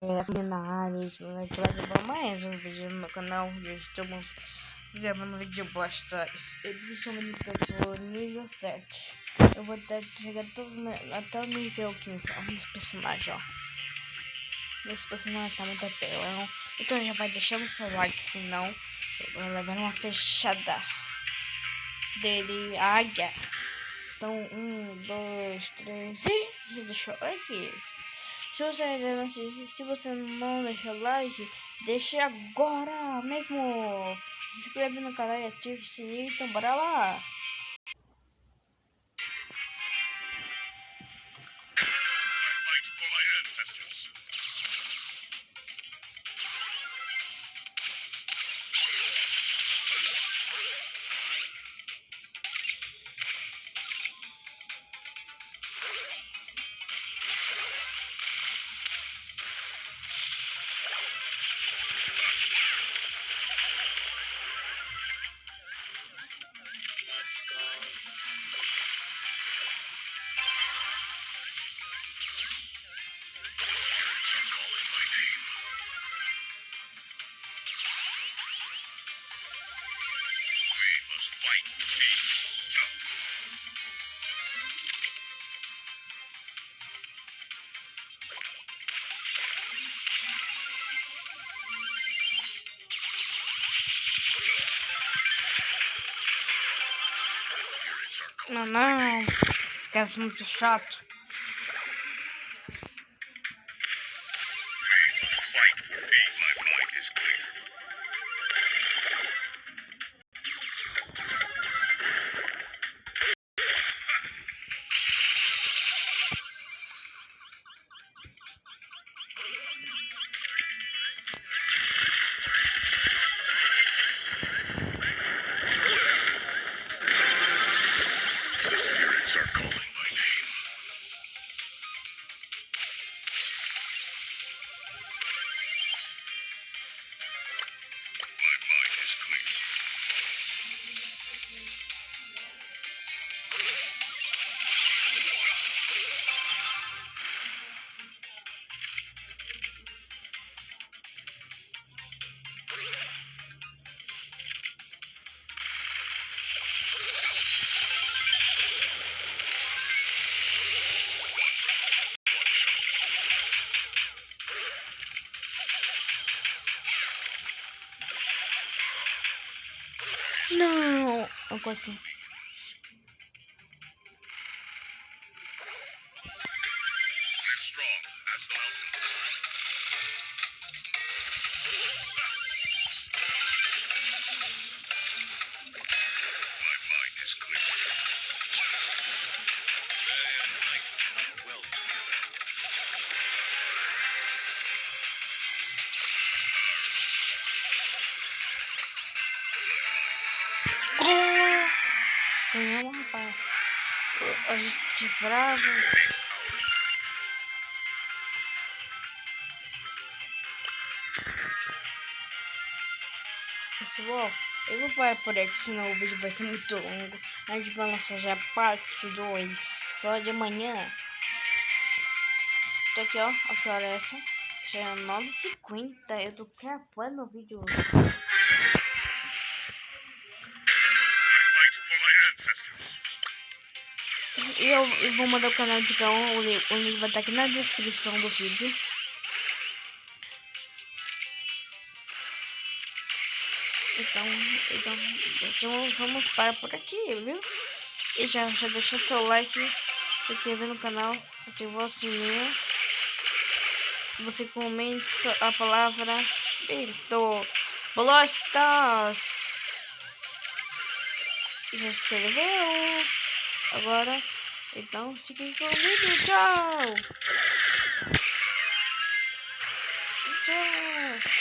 Na área, a gente vai gravar mais um vídeo no meu canal. Já estamos gravando um vídeo bosta. Eles estão no nível 7. Eu vou até chegar até o nível 15. Ó, meus personagens, ó. Meus personagens tá muito apelão. Então já vai deixando o like, senão eu vou levar uma fechada dele, a águia. Então, 1, 2, 3. Ih, deixa eu aqui. Se você não deixou o like, deixe agora mesmo. Se inscreve no canal e ative o sininho. Então bora lá. Não, esse cara é muito chato. Não, eu gosto. Ganhamos, rapaz. A gente frava. Pessoal, eu vou parar por aqui, senão o vídeo vai ser muito longo. A gente vai lançar já parte 2 só de amanhã. Tô aqui, ó. A que hora é essa? Já é 9h50. Eu tô gravando o vídeo hoje. E eu vou mandar o canal de cada um. O link vai estar aqui na descrição do vídeo. Então vamos parar por aqui, viu? E já deixa seu like, se inscreve no canal, ativou o sininho. Você comente a palavra Bento Bolostas. Já escreveu? Agora, então fiquem com o vídeo. Tchau! Tchau!